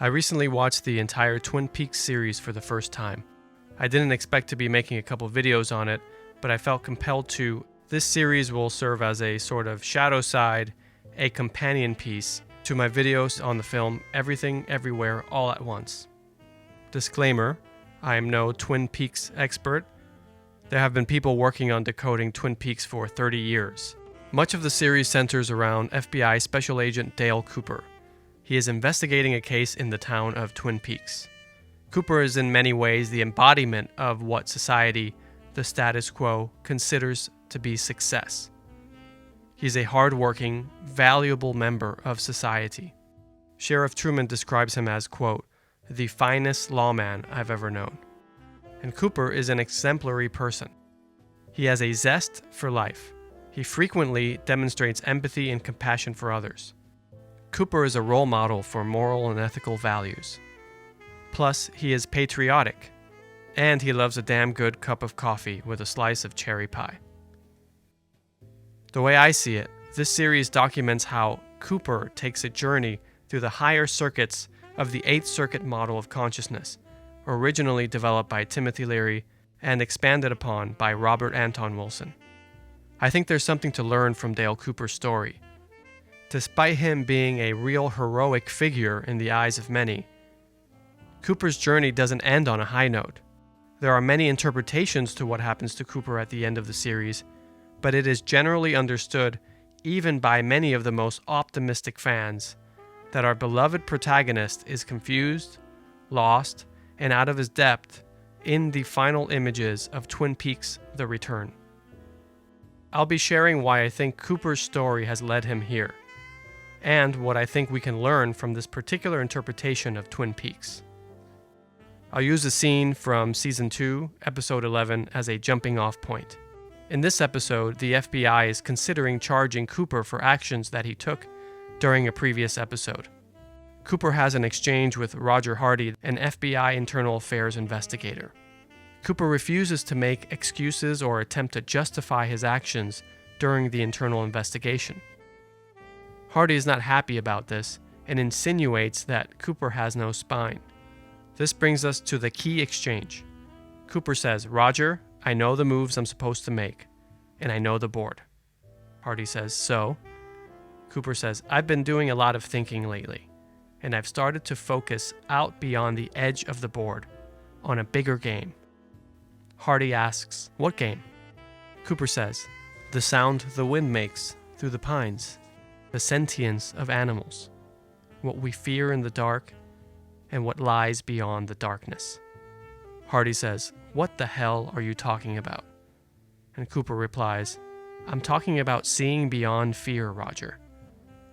I recently watched the entire Twin Peaks series for the first time. I didn't expect to be making a couple videos on it, but I felt compelled to. This series will serve as a sort of shadow side, a companion piece to my videos on the film Everything, Everywhere, All at Once. Disclaimer, I am no Twin Peaks expert. There have been people working on decoding Twin Peaks for 30 years. Much of the series centers around FBI Special Agent Dale Cooper. He is investigating a case in the town of Twin Peaks. Cooper is in many ways the embodiment of what society, the status quo, considers to be success. He's a hard-working, valuable member of society. Sheriff Truman describes him as, quote, the finest lawman I've ever known. And Cooper is an exemplary person. He has a zest for life. He frequently demonstrates empathy and compassion for others. Cooper is a role model for moral and ethical values. Plus, he is patriotic, and he loves a damn good cup of coffee with a slice of cherry pie. The way I see it, this series documents how Cooper takes a journey through the higher circuits of the Eighth Circuit model of consciousness, originally developed by Timothy Leary and expanded upon by Robert Anton Wilson. I think there's something to learn from Dale Cooper's story. Despite him being a real heroic figure in the eyes of many, Cooper's journey doesn't end on a high note. There are many interpretations to what happens to Cooper at the end of the series, but it is generally understood, even by many of the most optimistic fans, that our beloved protagonist is confused, lost, and out of his depth in the final images of Twin Peaks: The Return. I'll be sharing why I think Cooper's story has led him here, and what I think we can learn from this particular interpretation of Twin Peaks. I'll use a scene from Season 2, Episode 11 as a jumping-off point. In this episode, the FBI is considering charging Cooper for actions that he took during a previous episode. Cooper has an exchange with Roger Hardy, an FBI internal affairs investigator. Cooper refuses to make excuses or attempt to justify his actions during the internal investigation. Hardy is not happy about this and insinuates that Cooper has no spine. This brings us to the key exchange. Cooper says, "Roger, I know the moves I'm supposed to make, and I know the board." Hardy says, "So?" Cooper says, "I've been doing a lot of thinking lately, and I've started to focus out beyond the edge of the board on a bigger game." Hardy asks, "What game?" Cooper says, "The sound the wind makes through the pines, the sentience of animals, what we fear in the dark, and what lies beyond the darkness." Hardy says, "What the hell are you talking about?" And Cooper replies, "I'm talking about seeing beyond fear, Roger.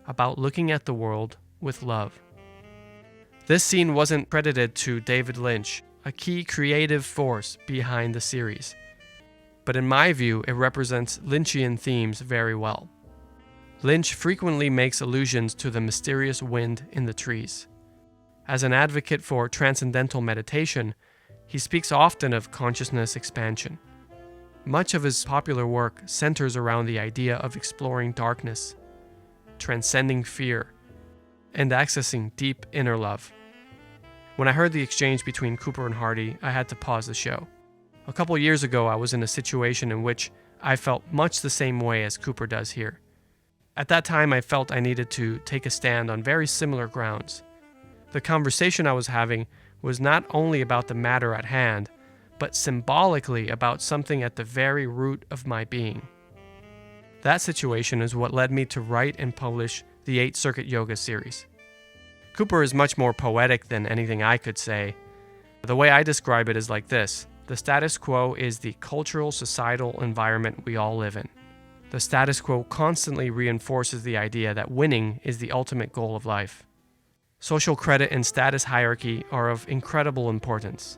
About looking at the world with love." This scene wasn't credited to David Lynch, a key creative force behind the series. But in my view, it represents Lynchian themes very well. Lynch frequently makes allusions to the mysterious wind in the trees. As an advocate for transcendental meditation, he speaks often of consciousness expansion. Much of his popular work centers around the idea of exploring darkness, transcending fear, and accessing deep inner love. When I heard the exchange between Cooper and Hardy, I had to pause the show. A couple years ago, I was in a situation in which I felt much the same way as Cooper does here. At that time, I felt I needed to take a stand on very similar grounds. The conversation I was having was not only about the matter at hand, but symbolically about something at the very root of my being. That situation is what led me to write and publish the Eighth Circuit Yoga series. Cooper is much more poetic than anything I could say. The way I describe it is like this: the status quo is the cultural, societal environment we all live in. The status quo constantly reinforces the idea that winning is the ultimate goal of life. Social credit and status hierarchy are of incredible importance.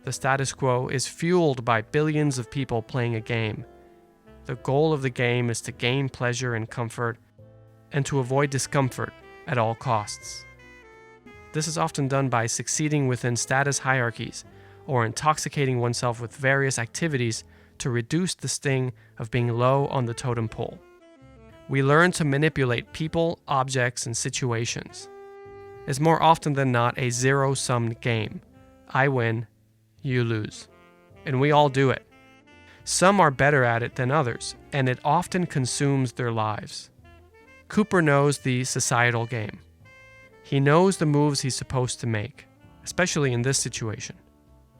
The status quo is fueled by billions of people playing a game. The goal of the game is to gain pleasure and comfort, and to avoid discomfort at all costs. This is often done by succeeding within status hierarchies or intoxicating oneself with various activities to reduce the sting of being low on the totem pole. We learn to manipulate people, objects, and situations. is more often than not a zero-sum game. I win, you lose. And we all do it. Some are better at it than others, and it often consumes their lives. Cooper knows the societal game. He knows the moves he's supposed to make, especially in this situation.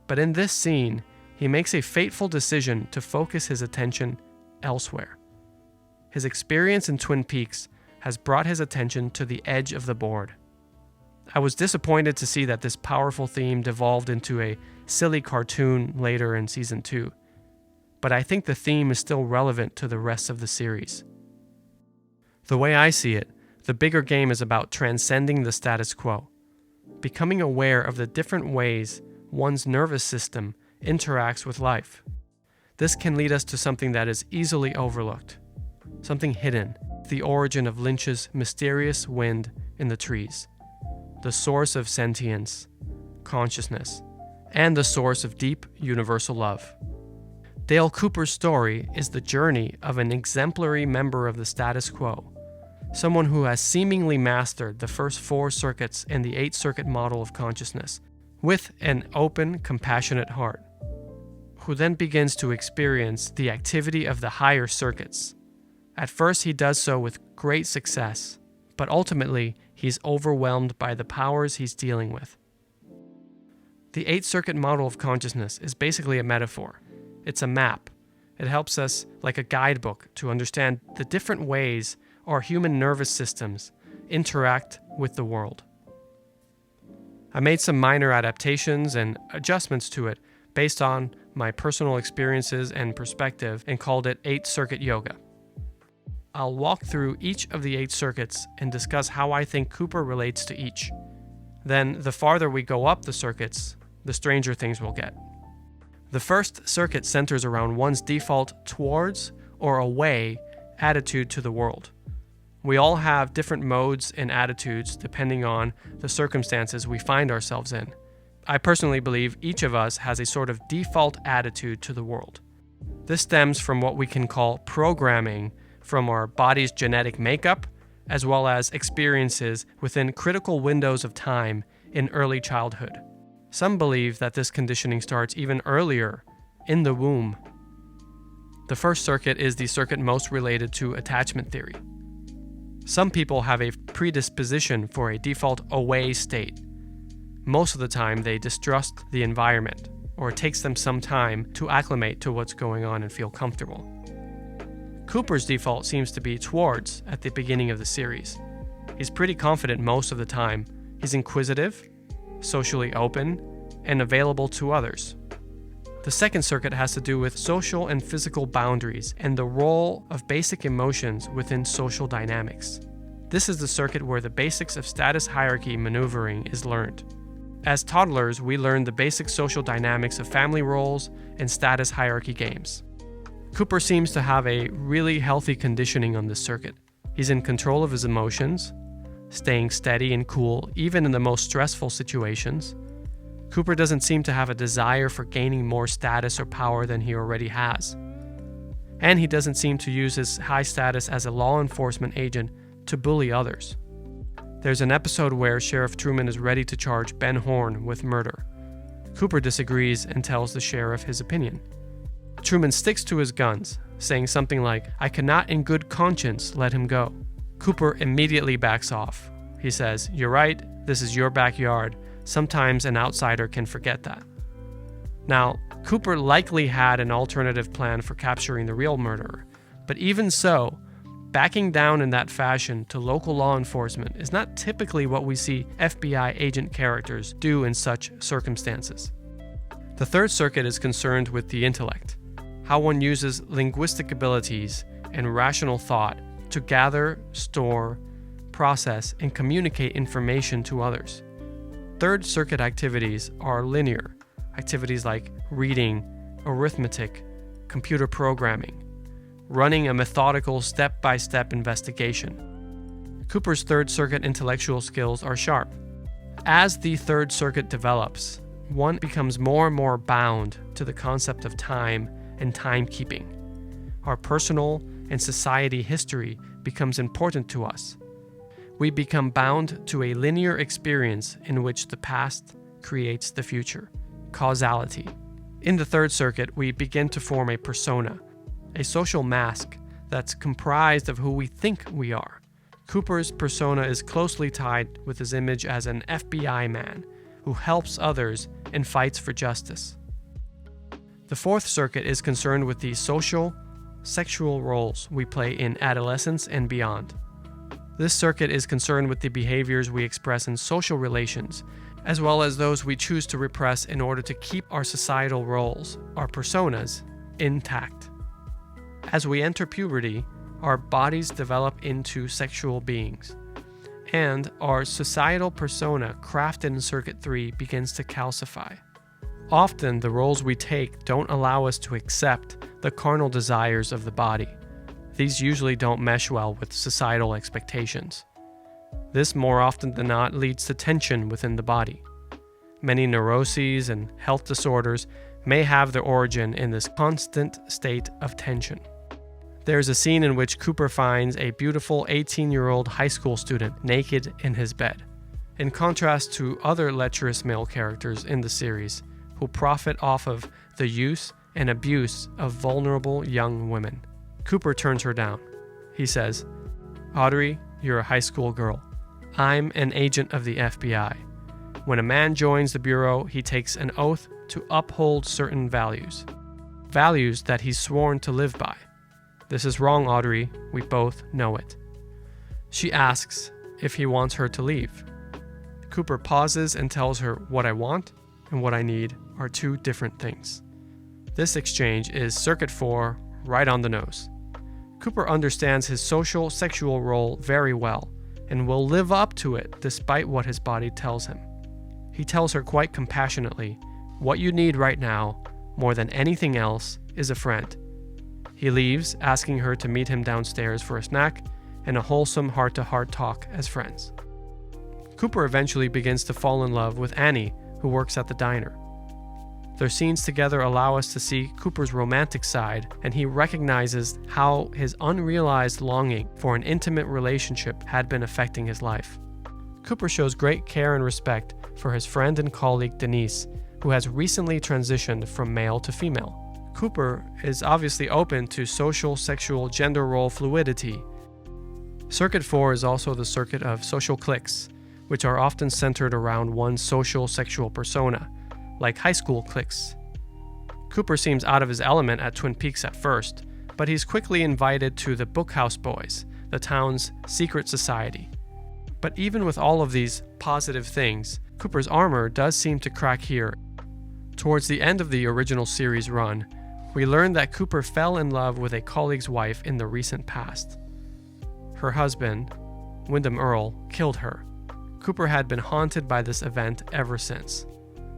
But in this scene, he makes a fateful decision to focus his attention elsewhere. His experience in Twin Peaks has brought his attention to the edge of the board. I was disappointed to see that this powerful theme devolved into a silly cartoon later in Season 2, but I think the theme is still relevant to the rest of the series. The way I see it, the bigger game is about transcending the status quo, becoming aware of the different ways one's nervous system interacts with life. This can lead us to something that is easily overlooked, something hidden, the origin of Lynch's mysterious wind in the trees, the source of sentience, consciousness, and the source of deep universal love. Dale Cooper's story is the journey of an exemplary member of the status quo, someone who has seemingly mastered the first 4 circuits in the 8-circuit model of consciousness with an open, compassionate heart, who then begins to experience the activity of the higher circuits. At first, he does so with great success, but ultimately, he's overwhelmed by the powers he's dealing with. The 8-circuit model of consciousness is basically a metaphor. It's a map. It helps us, like a guidebook, to understand the different ways our human nervous systems interact with the world. I made some minor adaptations and adjustments to it based on my personal experiences and perspective and called it 8-circuit yoga. I'll walk through each of the 8 circuits and discuss how I think Cooper relates to each. Then, the farther we go up the circuits, the stranger things will get. The first circuit centers around one's default towards or away attitude to the world. We all have different modes and attitudes depending on the circumstances we find ourselves in. I personally believe each of us has a sort of default attitude to the world. This stems from what we can call programming from our body's genetic makeup, as well as experiences within critical windows of time in early childhood. Some believe that this conditioning starts even earlier, in the womb. The first circuit is the circuit most related to attachment theory. Some people have a predisposition for a default away state. Most of the time, they distrust the environment, or it takes them some time to acclimate to what's going on and feel comfortable. Cooper's default seems to be towards at the beginning of the series. He's pretty confident most of the time. He's inquisitive, socially open, and available to others. The second circuit has to do with social and physical boundaries and the role of basic emotions within social dynamics. This is the circuit where the basics of status hierarchy maneuvering is learned. As toddlers, we learn the basic social dynamics of family roles and status hierarchy games. Cooper seems to have a really healthy conditioning on this circuit. He's in control of his emotions, staying steady and cool even in the most stressful situations. Cooper doesn't seem to have a desire for gaining more status or power than he already has. And he doesn't seem to use his high status as a law enforcement agent to bully others. There's an episode where Sheriff Truman is ready to charge Ben Horne with murder. Cooper disagrees and tells the sheriff his opinion. Truman sticks to his guns, saying something like, "I cannot in good conscience let him go." Cooper immediately backs off. He says, "You're right, this is your backyard. Sometimes an outsider can forget that." Now, Cooper likely had an alternative plan for capturing the real murderer, but even so, backing down in that fashion to local law enforcement is not typically what we see FBI agent characters do in such circumstances. The third circuit is concerned with the intellect, how one uses linguistic abilities and rational thought to gather, store, process, and communicate information to others. Third circuit activities are linear, activities like reading, arithmetic, computer programming, running a methodical step-by-step investigation. Cooper's third circuit intellectual skills are sharp. As the third circuit develops, one becomes more and more bound to the concept of time and timekeeping. Our personal and society history becomes important to us. we become bound to a linear experience in which the past creates the future. Causality. In the third circuit, we begin to form a persona, a social mask that's comprised of who we think we are. Cooper's persona is closely tied with his image as an FBI man who helps others and fights for justice. The fourth circuit is concerned with the social, sexual roles we play in adolescence and beyond. This circuit is concerned with the behaviors we express in social relations, as well as those we choose to repress in order to keep our societal roles, our personas, intact. As we enter puberty, our bodies develop into sexual beings, and our societal persona crafted in Circuit 3 begins to calcify. Often, the roles we take don't allow us to accept the carnal desires of the body. These usually don't mesh well with societal expectations. This, more often than not, leads to tension within the body. Many neuroses and health disorders may have their origin in this constant state of tension. There's a scene in which Cooper finds a beautiful 18-year-old high school student naked in his bed, in contrast to other lecherous male characters in the series who profit off of the use and abuse of vulnerable young women. Cooper turns her down. He says, "Audrey, you're a high school girl. I'm an agent of the FBI. When a man joins the Bureau, he takes an oath to uphold certain values. Values that he's sworn to live by. This is wrong, Audrey. We both know it." She asks if he wants her to leave. Cooper pauses and tells her, "What I want and what I need are two different things." This exchange is Circuit 4, right on the nose. Cooper understands his social, sexual role very well and will live up to it despite what his body tells him. He tells her quite compassionately, "What you need right now, more than anything else, is a friend." He leaves, asking her to meet him downstairs for a snack and a wholesome heart-to-heart talk as friends. Cooper eventually begins to fall in love with Annie, who works at the diner. Their scenes together allow us to see Cooper's romantic side, and he recognizes how his unrealized longing for an intimate relationship had been affecting his life. Cooper shows great care and respect for his friend and colleague Denise, who has recently transitioned from male to female. Cooper is obviously open to social, sexual, gender role fluidity. Circuit 4 is also the circuit of social cliques, which are often centered around one's social, sexual persona, like high school cliques. Cooper seems out of his element at Twin Peaks at first, but he's quickly invited to the Bookhouse Boys, the town's secret society. But even with all of these positive things, Cooper's armor does seem to crack here. Towards the end of the original series run, we learn that Cooper fell in love with a colleague's wife in the recent past. Her husband, Wyndham Earle, killed her. Cooper had been haunted by this event ever since,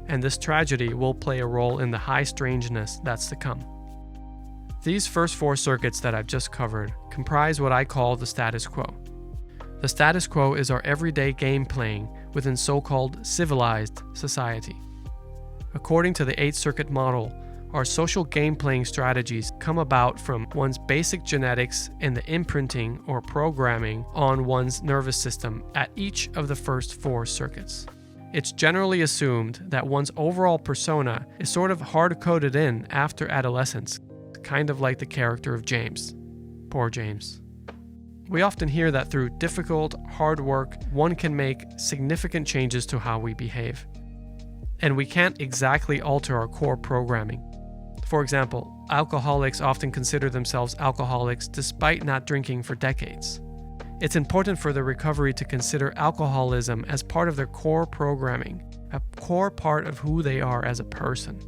and this tragedy will play a role in the high strangeness that's to come. These first 4 circuits that I've just covered comprise what I call the status quo. The status quo is our everyday game playing within so-called civilized society. According to the 8-circuit model, our social game-playing strategies come about from one's basic genetics and the imprinting or programming on one's nervous system at each of the first 4 circuits. It's generally assumed that one's overall persona is sort of hard-coded in after adolescence, kind of like the character of James. Poor James. We often hear that through difficult, hard work, one can make significant changes to how we behave. And we can't exactly alter our core programming. For example, alcoholics often consider themselves alcoholics despite not drinking for decades. It's important for the recovery to consider alcoholism as part of their core programming, a core part of who they are as a person.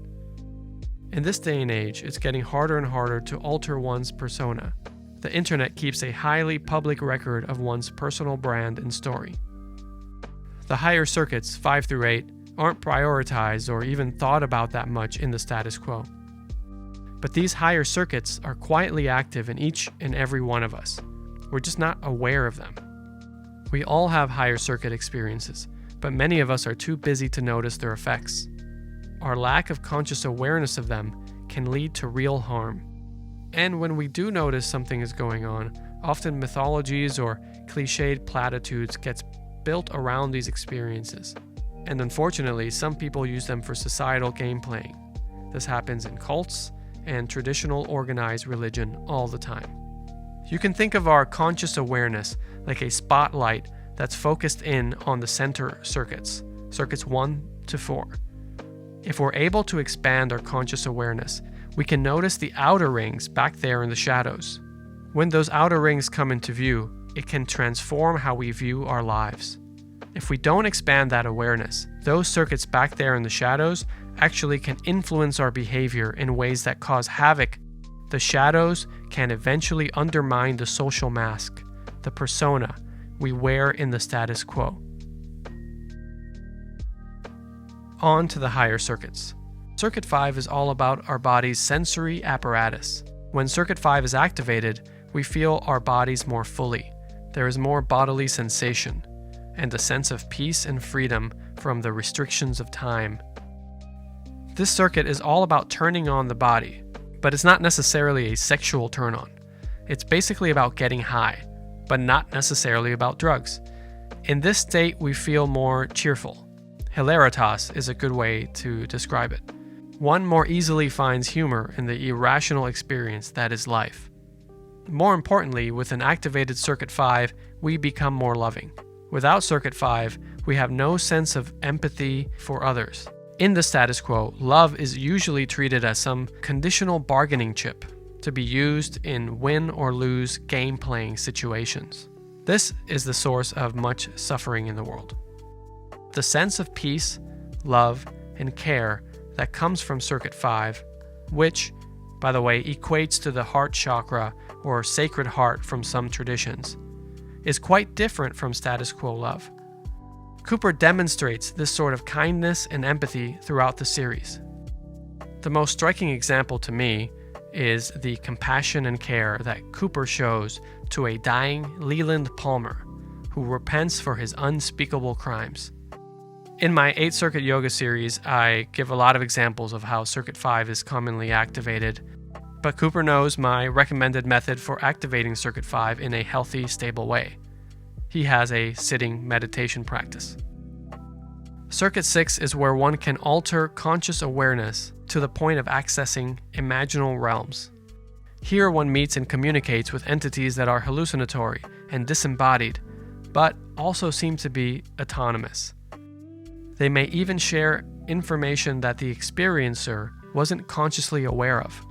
In this day and age, it's getting harder and harder to alter one's persona. The internet keeps a highly public record of one's personal brand and story. The higher circuits, 5 through 8, aren't prioritized or even thought about that much in the status quo. But these higher circuits are quietly active in each and every one of us. We're just not aware of them. We all have higher circuit experiences, but many of us are too busy to notice their effects. Our lack of conscious awareness of them can lead to real harm. And when we do notice something is going on, often mythologies or cliched platitudes gets built around these experiences. And unfortunately, some people use them for societal game playing. This happens in cults and traditional organized religion all the time. You can think of our conscious awareness like a spotlight that's focused in on the center circuits 1 to 4. If we're able to expand our conscious awareness, we can notice the outer rings back there in the shadows. When those outer rings come into view, it can transform how we view our lives. If we don't expand that awareness, those circuits back there in the shadows actually can influence our behavior in ways that cause havoc. The shadows can eventually undermine the social mask, the persona we wear in the status quo. On to the higher circuits. Circuit 5 is all about our body's sensory apparatus. When Circuit 5 is activated, we feel our bodies more fully. There is more bodily sensation and a sense of peace and freedom from the restrictions of time. This circuit is all about turning on the body, but it's not necessarily a sexual turn on. It's basically about getting high, but not necessarily about drugs. In this state, we feel more cheerful. Hilaritas is a good way to describe it. One more easily finds humor in the irrational experience that is life. More importantly, with an activated Circuit 5, we become more loving. Without Circuit 5, we have no sense of empathy for others. In the status quo, love is usually treated as some conditional bargaining chip to be used in win or lose game-playing situations. This is the source of much suffering in the world. The sense of peace, love, and care that comes from Circuit 5, which, by the way, equates to the heart chakra or sacred heart from some traditions, is quite different from status quo love. Cooper demonstrates this sort of kindness and empathy throughout the series. The most striking example to me is the compassion and care that Cooper shows to a dying Leland Palmer, who repents for his unspeakable crimes. In my 8-Circuit Yoga series, I give a lot of examples of how Circuit 5 is commonly activated, but Cooper knows my recommended method for activating Circuit 5 in a healthy, stable way. He has a sitting meditation practice. Circuit 6 is where one can alter conscious awareness to the point of accessing imaginal realms. Here one meets and communicates with entities that are hallucinatory and disembodied, but also seem to be autonomous. They may even share information that the experiencer wasn't consciously aware of.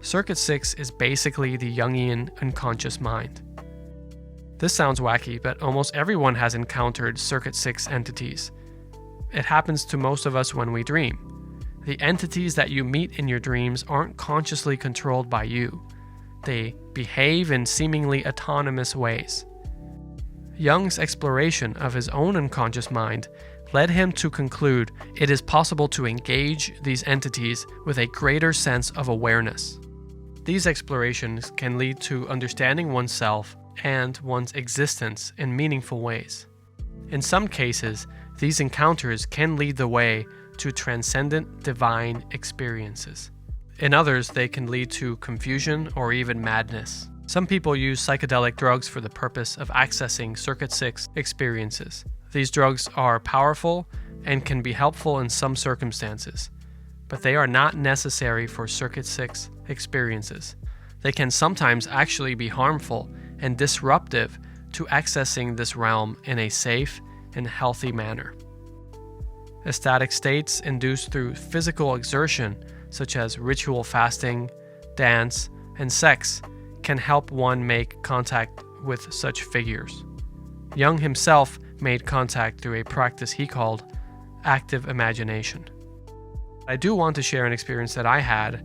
Circuit 6 is basically the Jungian unconscious mind. This sounds wacky, but almost everyone has encountered Circuit 6 entities. It happens to most of us when we dream. The entities that you meet in your dreams aren't consciously controlled by you. They behave in seemingly autonomous ways. Jung's exploration of his own unconscious mind led him to conclude it is possible to engage these entities with a greater sense of awareness. These explorations can lead to understanding oneself and one's existence in meaningful ways. In some cases, these encounters can lead the way to transcendent divine experiences. In others, they can lead to confusion or even madness. Some people use psychedelic drugs for the purpose of accessing Circuit 6 experiences. These drugs are powerful and can be helpful in some circumstances, but they are not necessary for Circuit 6 experiences. They can sometimes actually be harmful and disruptive to accessing this realm in a safe and healthy manner. Ecstatic states induced through physical exertion, such as ritual fasting, dance, and sex, can help one make contact with such figures. Jung himself made contact through a practice he called active imagination. I do want to share an experience that I had.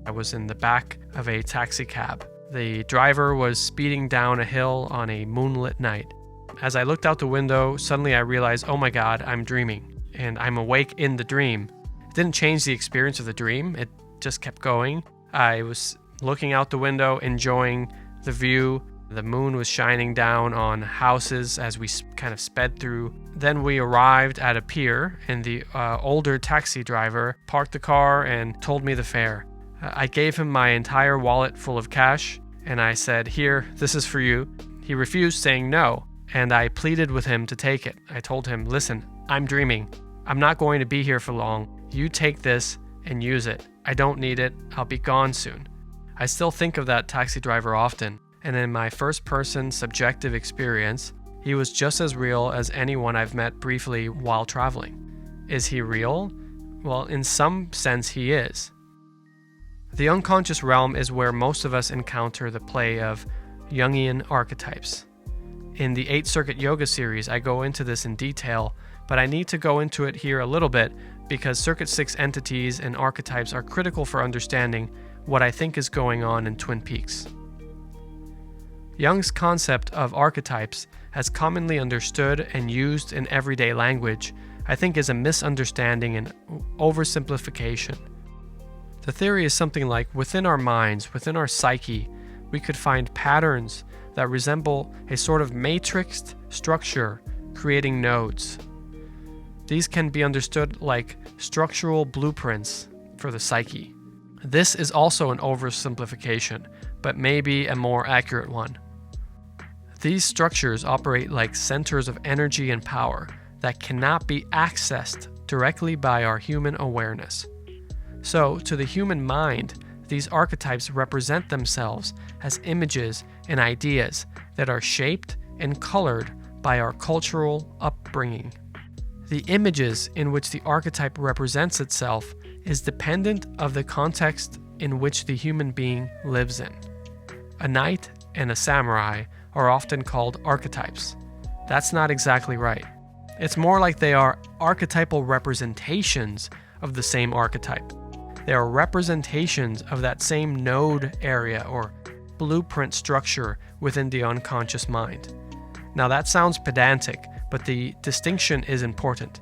I was in the back of a taxi cab. The driver was speeding down a hill on a moonlit night. As I looked out the window, suddenly I realized, oh my God, I'm dreaming, and I'm awake in the dream. It didn't change the experience of the dream, it just kept going. I was looking out the window, enjoying the view. The moon was shining down on houses as we kind of sped through. Then we arrived at a pier, and the older taxi driver parked the car and told me the fare. I gave him my entire wallet full of cash, and I said, "Here, this is for you." He refused, saying no, and I pleaded with him to take it. I told him, listen, I'm dreaming. I'm not going to be here for long. You take this and use it. I don't need it. I'll be gone soon. I still think of that taxi driver often, and in my first-person subjective experience, he was just as real as anyone I've met briefly while traveling. Is he real? Well, in some sense he is. The unconscious realm is where most of us encounter the play of Jungian archetypes. In the 8 Circuit Yoga series, I go into this in detail, but I need to go into it here a little bit because Circuit 6 entities and archetypes are critical for understanding what I think is going on in Twin Peaks. Jung's concept of archetypes, as commonly understood and used in everyday language, I think is a misunderstanding and oversimplification. The theory is something like within our minds, within our psyche, we could find patterns that resemble a sort of matrixed structure creating nodes. These can be understood like structural blueprints for the psyche. This is also an oversimplification, but maybe a more accurate one. These structures operate like centers of energy and power that cannot be accessed directly by our human awareness. So, to the human mind, these archetypes represent themselves as images and ideas that are shaped and colored by our cultural upbringing. The images in which the archetype represents itself is dependent of the context in which the human being lives in. A knight and a samurai are often called archetypes. That's not exactly right. It's more like they are archetypal representations of the same archetype. They are representations of that same node area or blueprint structure within the unconscious mind. Now that sounds pedantic, but the distinction is important.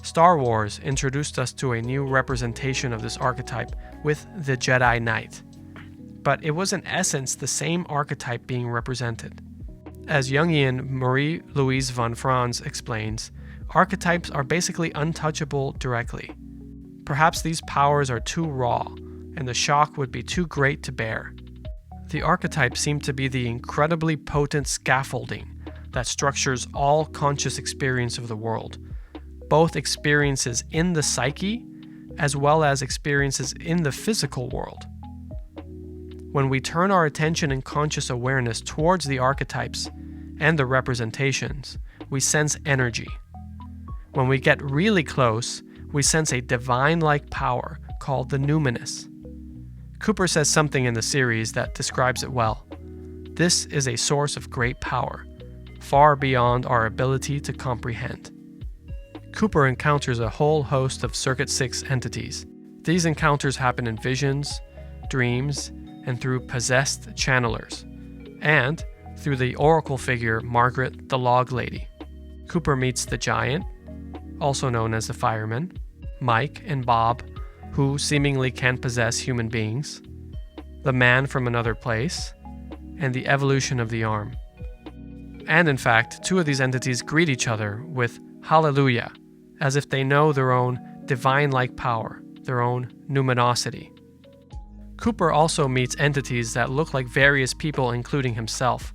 Star Wars introduced us to a new representation of this archetype with the Jedi Knight. But it was in essence the same archetype being represented. As Jungian Marie-Louise von Franz explains, archetypes are basically untouchable directly. Perhaps these powers are too raw, and the shock would be too great to bear. The archetypes seem to be the incredibly potent scaffolding that structures all conscious experience of the world, both experiences in the psyche as well as experiences in the physical world. When we turn our attention and conscious awareness towards the archetypes and the representations, we sense energy. When we get really close, we sense a divine-like power called the numinous. Cooper says something in the series that describes it well. This is a source of great power, far beyond our ability to comprehend. Cooper encounters a whole host of Circuit 6 entities. These encounters happen in visions, dreams, and through possessed channelers, and through the oracle figure Margaret the Log Lady. Cooper meets the giant, also known as the fireman, Mike and Bob, who seemingly can possess human beings, the man from another place, and the evolution of the arm. And in fact, 2 of these entities greet each other with hallelujah, as if they know their own divine-like power, their own numinosity. Cooper also meets entities that look like various people, including himself.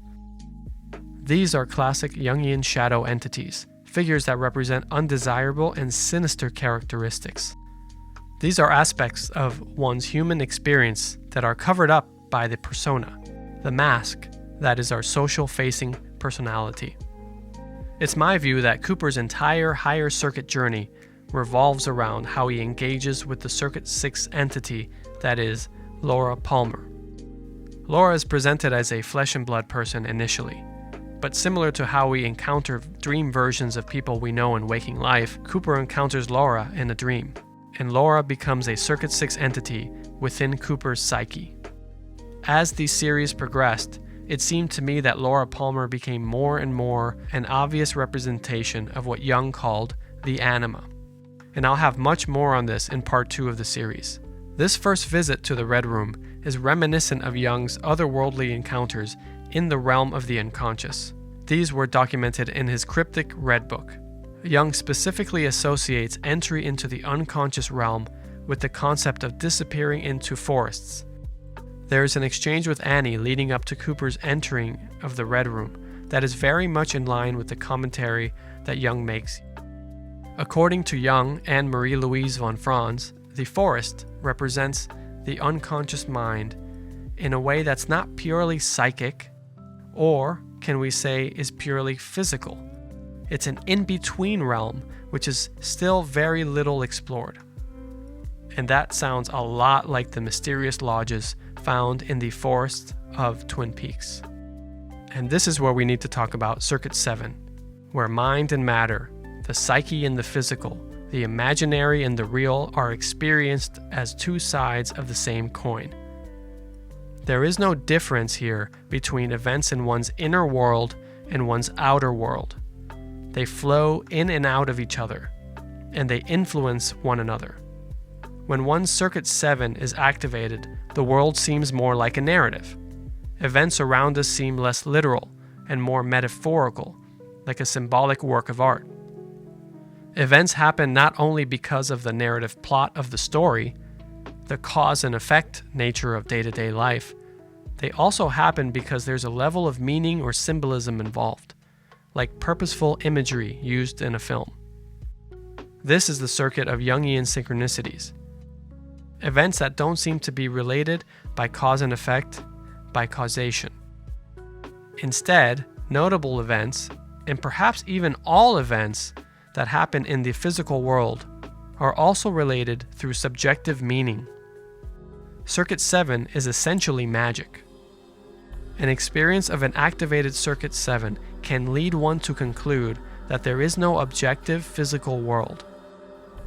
These are classic Jungian shadow entities, figures that represent undesirable and sinister characteristics. These are aspects of one's human experience that are covered up by the persona, the mask that is our social-facing personality. It's my view that Cooper's entire higher circuit journey revolves around how he engages with the Circuit 6 entity that is Laura Palmer. Laura is presented as a flesh and blood person initially, but similar to how we encounter dream versions of people we know in waking life, Cooper encounters Laura in a dream, and Laura becomes a Circuit 6 entity within Cooper's psyche. As the series progressed, it seemed to me that Laura Palmer became more and more an obvious representation of what Jung called the Anima. And I'll have much more on this in part 2 of the series. This first visit to the Red Room is reminiscent of Jung's otherworldly encounters in the realm of the unconscious. These were documented in his cryptic Red Book. Jung specifically associates entry into the unconscious realm with the concept of disappearing into forests. There is an exchange with Annie leading up to Cooper's entering of the Red Room, that is very much in line with the commentary that Jung makes. According to Jung and Marie-Louise von Franz, the forest represents the unconscious mind in a way that's not purely psychic, or can we say is purely physical. It's an in-between realm which is still very little explored. And that sounds a lot like the mysterious lodges found in the forests of Twin Peaks. And this is where we need to talk about Circuit 7, where mind and matter, the psyche and the physical, the imaginary and the real are experienced as two sides of the same coin. There is no difference here between events in one's inner world and one's outer world. They flow in and out of each other, and they influence one another. When one's Circuit 7 is activated, the world seems more like a narrative. Events around us seem less literal and more metaphorical, like a symbolic work of art. Events happen not only because of the narrative plot of the story, the cause and effect nature of day-to-day life, they also happen because there's a level of meaning or symbolism involved, like purposeful imagery used in a film. This is the circuit of Jungian synchronicities. Events that don't seem to be related by cause and effect, by causation. Instead, notable events, and perhaps even all events that happen in the physical world, are also related through subjective meaning. Circuit 7 is essentially magic. An experience of an activated Circuit 7 can lead one to conclude that there is no objective physical world.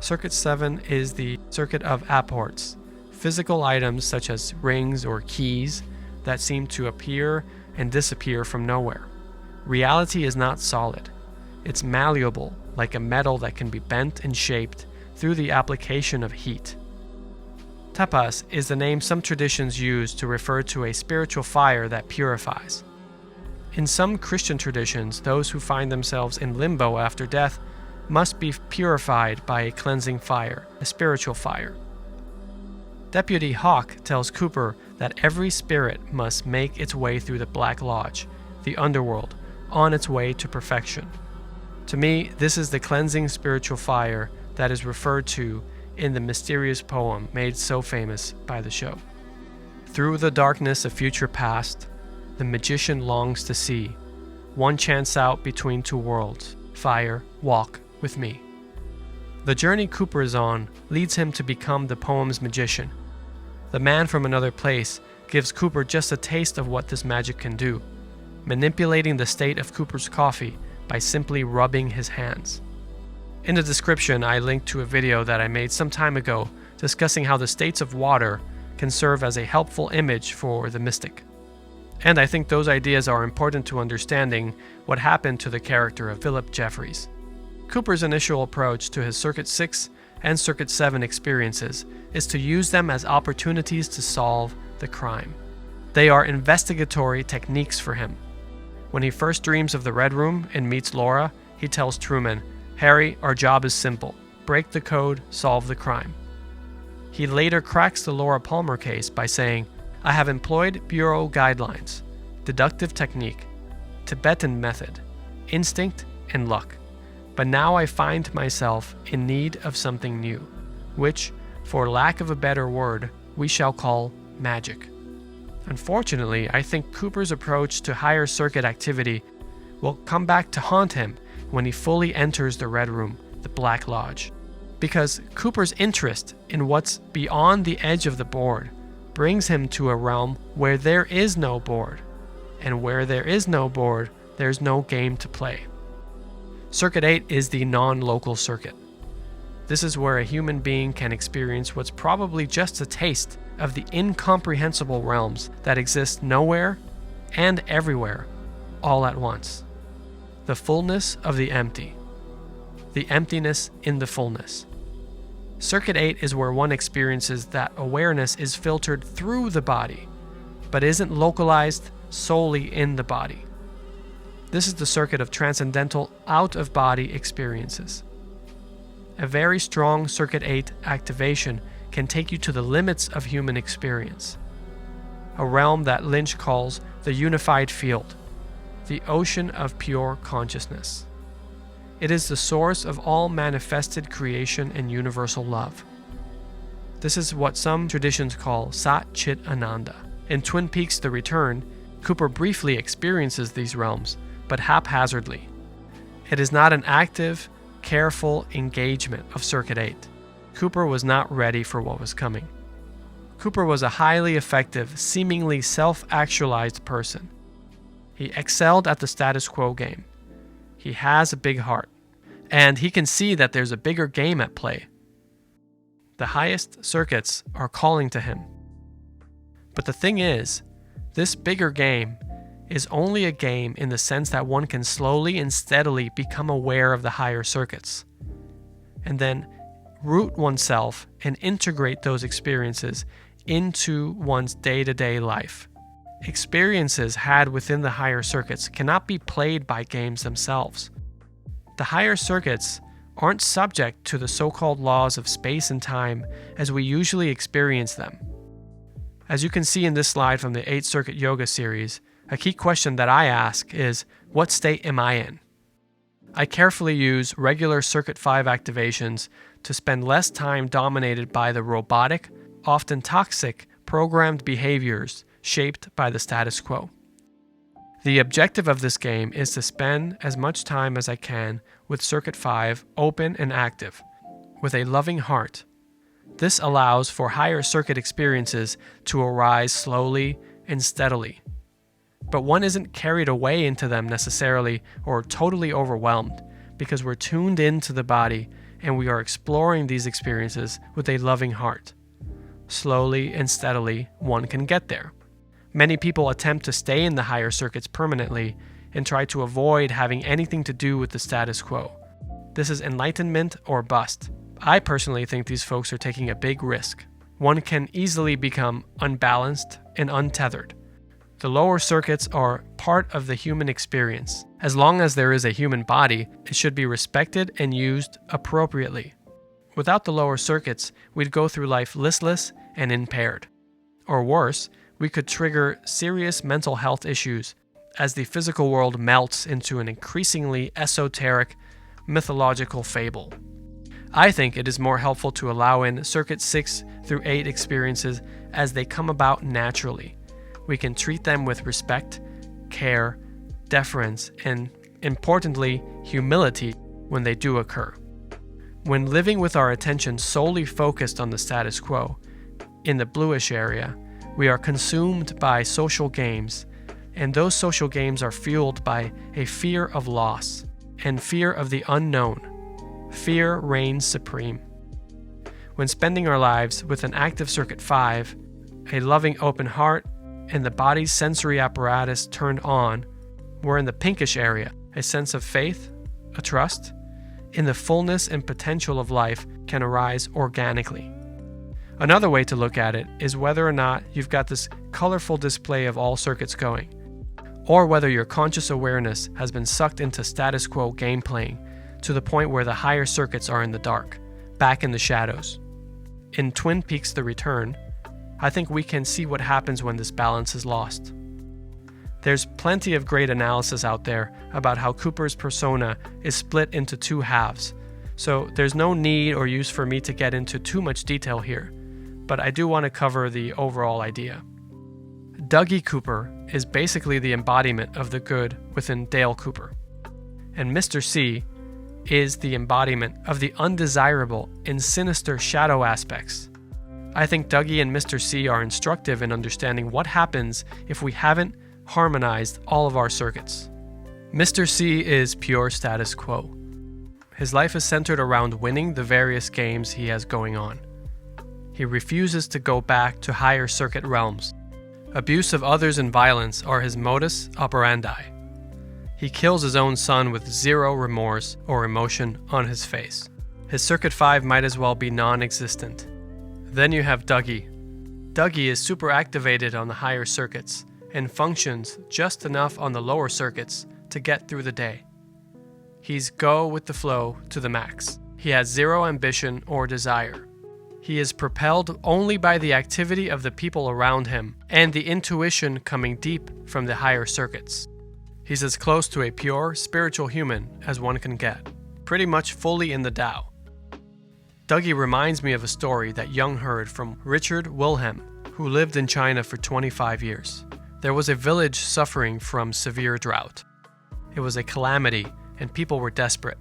Circuit 7 is the circuit of apports, physical items such as rings or keys that seem to appear and disappear from nowhere. Reality is not solid. It's malleable, like a metal that can be bent and shaped through the application of heat. Tapas is the name some traditions use to refer to a spiritual fire that purifies. In some Christian traditions, those who find themselves in limbo after death must be purified by a cleansing fire, a spiritual fire. Deputy Hawk tells Cooper that every spirit must make its way through the Black Lodge, the underworld, on its way to perfection. To me, this is the cleansing spiritual fire that is referred to in the mysterious poem made so famous by the show. Through the darkness of future past, the magician longs to see one chance out between two worlds. Fire, walk with me. The journey Cooper is on leads him to become the poem's magician. The man from another place gives Cooper just a taste of what this magic can do, manipulating the state of Cooper's coffee by simply rubbing his hands. In the description, I linked to a video that I made some time ago discussing how the states of water can serve as a helpful image for the mystic. And I think those ideas are important to understanding what happened to the character of Philip Jeffries. Cooper's initial approach to his Circuit 6 and Circuit 7 experiences is to use them as opportunities to solve the crime. They are investigatory techniques for him. When he first dreams of the Red Room and meets Laura, he tells Truman, "Harry, our job is simple. Break the code, solve the crime." He later cracks the Laura Palmer case by saying, "I have employed Bureau guidelines, deductive technique, Tibetan method, instinct, and luck. But now I find myself in need of something new, which, for lack of a better word, we shall call magic." Unfortunately, I think Cooper's approach to higher circuit activity will come back to haunt him when he fully enters the Red Room, the Black Lodge. Because Cooper's interest in what's beyond the edge of the board brings him to a realm where there is no board. And where there is no board, there's no game to play. Circuit 8 is the non-local circuit. This is where a human being can experience what's probably just a taste of the incomprehensible realms that exist nowhere and everywhere, all at once. The fullness of the empty. The emptiness in the fullness. Circuit 8 is where one experiences that awareness is filtered through the body, but isn't localized solely in the body. This is the circuit of transcendental out-of-body experiences. A very strong Circuit 8 activation can take you to the limits of human experience, a realm that Lynch calls the unified field. the ocean of pure consciousness. It is the source of all manifested creation and universal love. This is what some traditions call Sat Chit Ananda. In Twin Peaks: The Return, Cooper briefly experiences these realms, but haphazardly. It is not an active, careful engagement of Circuit 8. Cooper was not ready for what was coming. Cooper was a highly effective, seemingly self-actualized person. He excelled at the status quo game. He has a big heart, and he can see that there's a bigger game at play. The highest circuits are calling to him. But the thing is, this bigger game is only a game in the sense that one can slowly and steadily become aware of the higher circuits, and then root oneself and integrate those experiences into one's day-to-day life. Experiences had within the higher circuits cannot be played by games themselves. The higher circuits aren't subject to the so-called laws of space and time as we usually experience them. As you can see in this slide from the 8-Circuit Yoga series, a key question that I ask is, what state am I in? I carefully use regular Circuit 5 activations to spend less time dominated by the robotic, often toxic, programmed behaviors shaped by the status quo. The objective of this game is to spend as much time as I can with Circuit 5 open and active, with a loving heart. This allows for higher circuit experiences to arise slowly and steadily. But one isn't carried away into them necessarily or totally overwhelmed, because we're tuned into the body and we are exploring these experiences with a loving heart. Slowly and steadily, one can get there. Many people attempt to stay in the higher circuits permanently and try to avoid having anything to do with the status quo. This is enlightenment or bust. I personally think these folks are taking a big risk. One can easily become unbalanced and untethered. The lower circuits are part of the human experience. As long as there is a human body, it should be respected and used appropriately. Without the lower circuits, we'd go through life listless and impaired. Or worse, we could trigger serious mental health issues as the physical world melts into an increasingly esoteric, mythological fable. I think it is more helpful to allow in Circuit 6 through 8 experiences as they come about naturally. We can treat them with respect, care, deference, and, importantly, humility when they do occur. When living with our attention solely focused on the status quo, in the bluish area, we are consumed by social games, and those social games are fueled by a fear of loss and fear of the unknown. Fear reigns supreme. When spending our lives with an active Circuit 5, a loving open heart, and the body's sensory apparatus turned on, we're in the pinkish area. A sense of faith, a trust, in the fullness and potential of life can arise organically. Another way to look at it is whether or not you've got this colorful display of all circuits going, or whether your conscious awareness has been sucked into status quo game playing to the point where the higher circuits are in the dark, back in the shadows. In Twin Peaks: The Return, I think we can see what happens when this balance is lost. There's plenty of great analysis out there about how Cooper's persona is split into two halves, so there's no need or use for me to get into too much detail here, but I do want to cover the overall idea. Dougie Cooper is basically the embodiment of the good within Dale Cooper, and Mr. C is the embodiment of the undesirable and sinister shadow aspects. I think Dougie and Mr. C are instructive in understanding what happens if we haven't harmonized all of our circuits. Mr. C is pure status quo. His life is centered around winning the various games he has going on. He refuses to go back to higher circuit realms. Abuse of others and violence are his modus operandi. He kills his own son with zero remorse or emotion on his face. His Circuit 5 might as well be non-existent. Then you have Dougie. Dougie is super activated on the higher circuits and functions just enough on the lower circuits to get through the day. He's go with the flow to the max. He has zero ambition or desire. He is propelled only by the activity of the people around him and the intuition coming deep from the higher circuits. He's as close to a pure, spiritual human as one can get, pretty much fully in the Tao. Dougie reminds me of a story that Jung heard from Richard Wilhelm, who lived in China for 25 years. There was a village suffering from severe drought. It was a calamity, and people were desperate.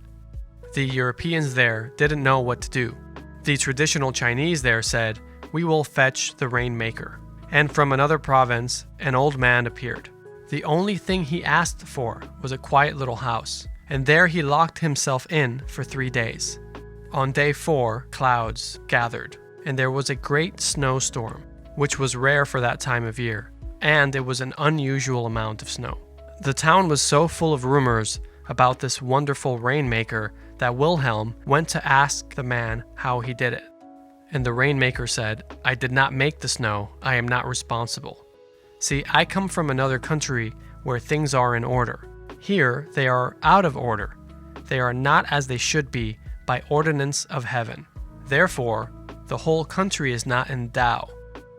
The Europeans there didn't know what to do. The traditional Chinese there said, "We will fetch the rainmaker." And from another province, an old man appeared. The only thing he asked for was a quiet little house, and there he locked himself in for 3 days. On day 4, clouds gathered, and there was a great snowstorm, which was rare for that time of year, and it was an unusual amount of snow. The town was so full of rumors about this wonderful rainmaker that Wilhelm went to ask the man how he did it. And the rainmaker said, "I did not make the snow. I am not responsible. See, I come from another country where things are in order. Here, they are out of order. They are not as they should be by ordinance of heaven. Therefore, the whole country is not in Tao.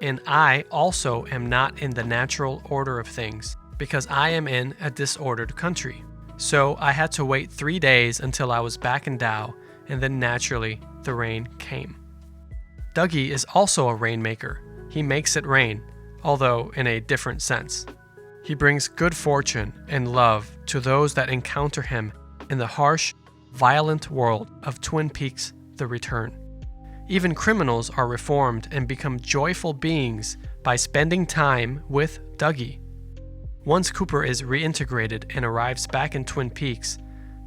And I also am not in the natural order of things, because I am in a disordered country. So I had to wait 3 days until I was back in Tao, and then naturally, the rain came." Dougie is also a rainmaker. He makes it rain, although in a different sense. He brings good fortune and love to those that encounter him in the harsh, violent world of Twin Peaks: The Return. Even criminals are reformed and become joyful beings by spending time with Dougie. Once Cooper is reintegrated and arrives back in Twin Peaks,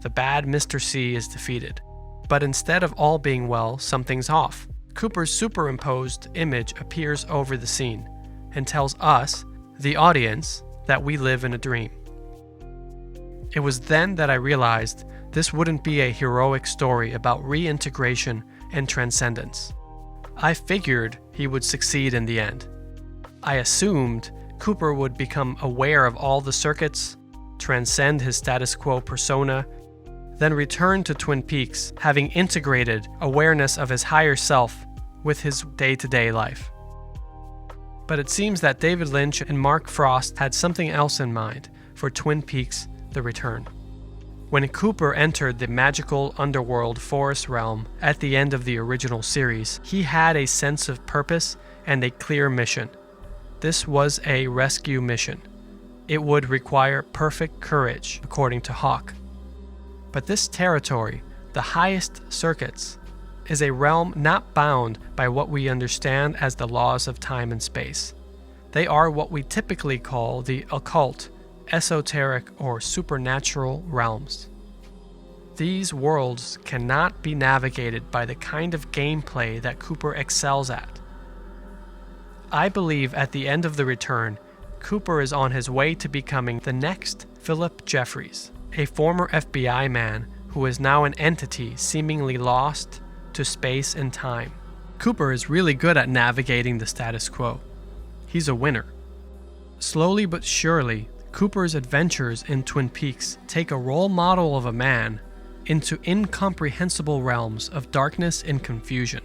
the bad Mr. C is defeated. But instead of all being well, something's off. Cooper's superimposed image appears over the scene and tells us, the audience, that we live in a dream. It was then that I realized this wouldn't be a heroic story about reintegration and transcendence. I figured he would succeed in the end. I assumed Cooper would become aware of all the circuits, transcend his status quo persona, then return to Twin Peaks, having integrated awareness of his higher self with his day-to-day life. But it seems that David Lynch and Mark Frost had something else in mind for Twin Peaks: The Return. When Cooper entered the magical underworld forest realm at the end of the original series, he had a sense of purpose and a clear mission. This was a rescue mission. It would require perfect courage, according to Hawk. But this territory, the highest circuits, is a realm not bound by what we understand as the laws of time and space. They are what we typically call the occult, esoteric, or supernatural realms. These worlds cannot be navigated by the kind of gameplay that Cooper excels at. I believe at the end of The Return, Cooper is on his way to becoming the next Philip Jeffries, a former FBI man who is now an entity seemingly lost to space and time. Cooper is really good at navigating the status quo. He's a winner. Slowly but surely, Cooper's adventures in Twin Peaks take a role model of a man into incomprehensible realms of darkness and confusion.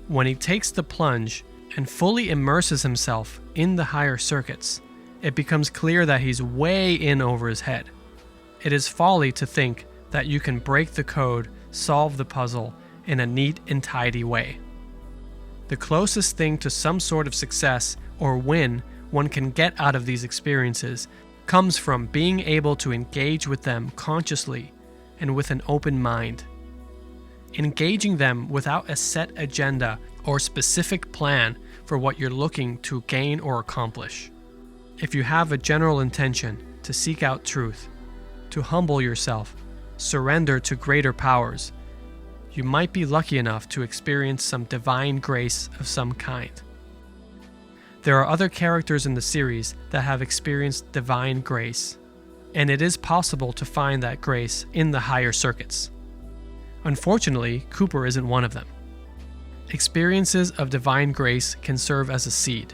When he takes the plunge and fully immerses himself in the higher circuits, it becomes clear that he's way in over his head. It is folly to think that you can break the code, solve the puzzle in a neat and tidy way. The closest thing to some sort of success or win one can get out of these experiences comes from being able to engage with them consciously and with an open mind. Engaging them without a set agenda or specific plan for what you're looking to gain or accomplish. If you have a general intention to seek out truth, to humble yourself, surrender to greater powers, you might be lucky enough to experience some divine grace of some kind. There are other characters in the series that have experienced divine grace, and it is possible to find that grace in the higher circuits. Unfortunately, Cooper isn't one of them. Experiences of divine grace can serve as a seed.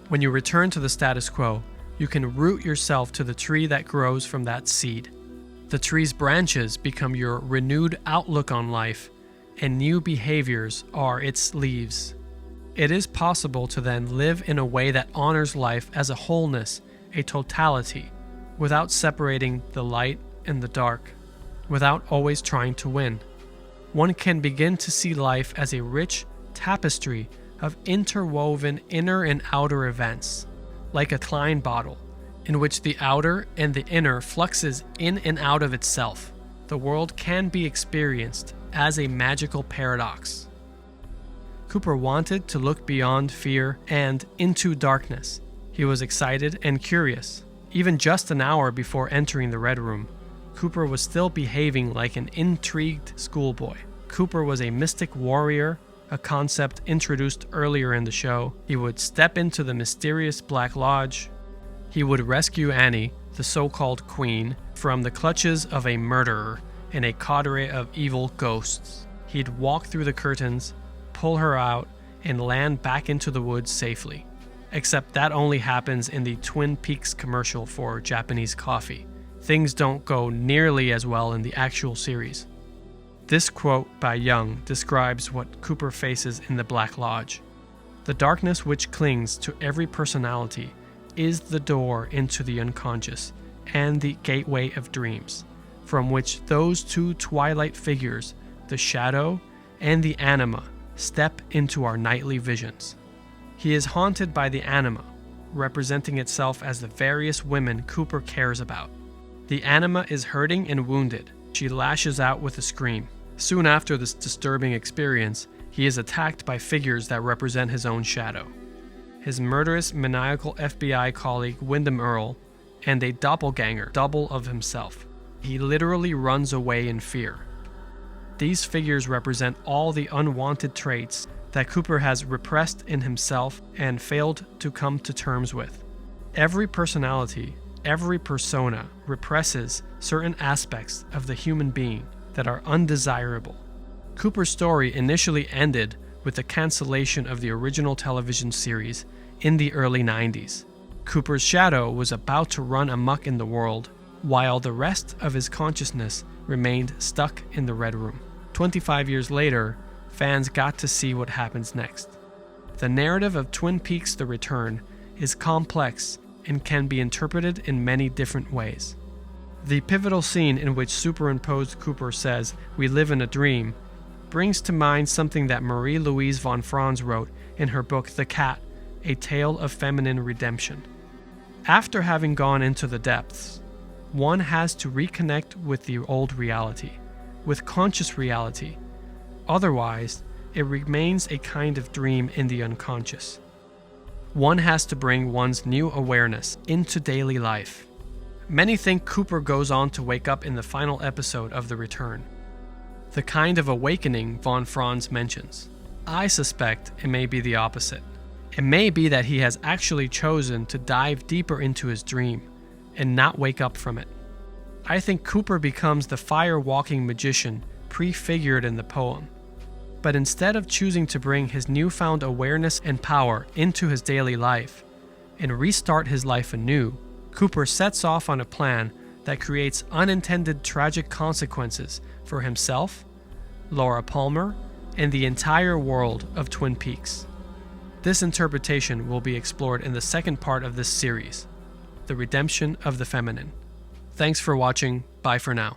When you return to the status quo, you can root yourself to the tree that grows from that seed. The tree's branches become your renewed outlook on life, and new behaviors are its leaves. It is possible to then live in a way that honors life as a wholeness, a totality, without separating the light and the dark, without always trying to win. One can begin to see life as a rich tapestry of interwoven inner and outer events, like a Klein bottle, in which the outer and the inner fluxes in and out of itself. The world can be experienced as a magical paradox. Cooper wanted to look beyond fear and into darkness. He was excited and curious. Even just an hour before entering the Red Room, Cooper was still behaving like an intrigued schoolboy. Cooper was a mystic warrior, a concept introduced earlier in the show. He would step into the mysterious Black Lodge. He would rescue Annie, the so-called queen, from the clutches of a murderer and a coterie of evil ghosts. He'd walk through the curtains, pull her out, and land back into the woods safely. Except that only happens in the Twin Peaks commercial for Japanese coffee. Things don't go nearly as well in the actual series. This quote by Jung describes what Cooper faces in the Black Lodge. The darkness which clings to every personality is the door into the unconscious and the gateway of dreams, from which those two twilight figures, the shadow and the anima, step into our nightly visions. He is haunted by the anima, representing itself as the various women Cooper cares about. The anima is hurting and wounded. She lashes out with a scream. Soon after this disturbing experience, he is attacked by figures that represent his own shadow. His murderous, maniacal FBI colleague Wyndham Earle, and a doppelganger, double of himself. He literally runs away in fear. These figures represent all the unwanted traits that Cooper has repressed in himself and failed to come to terms with. Every personality, every persona represses certain aspects of the human being that are undesirable. Cooper's story initially ended with the cancellation of the original television series in the early 90s. Cooper's shadow was about to run amok in the world, while the rest of his consciousness remained stuck in the Red Room. 25 years later, fans got to see what happens next. The narrative of Twin Peaks: The Return is complex and can be interpreted in many different ways. The pivotal scene in which superimposed Cooper says, "We live in a dream," brings to mind something that Marie-Louise von Franz wrote in her book The Cat, A Tale of Feminine Redemption. After having gone into the depths, one has to reconnect with the old reality, with conscious reality. Otherwise, it remains a kind of dream in the unconscious. One has to bring one's new awareness into daily life. Many think Cooper goes on to wake up in the final episode of The Return, the kind of awakening von Franz mentions. I suspect it may be the opposite. It may be that he has actually chosen to dive deeper into his dream and not wake up from it. I think Cooper becomes the fire-walking magician prefigured in the poem. But instead of choosing to bring his newfound awareness and power into his daily life and restart his life anew, Cooper sets off on a plan that creates unintended tragic consequences for himself, Laura Palmer, and the entire world of Twin Peaks. This interpretation will be explored in the second part of this series, The Redemption of the Feminine. Thanks for watching. Bye for now.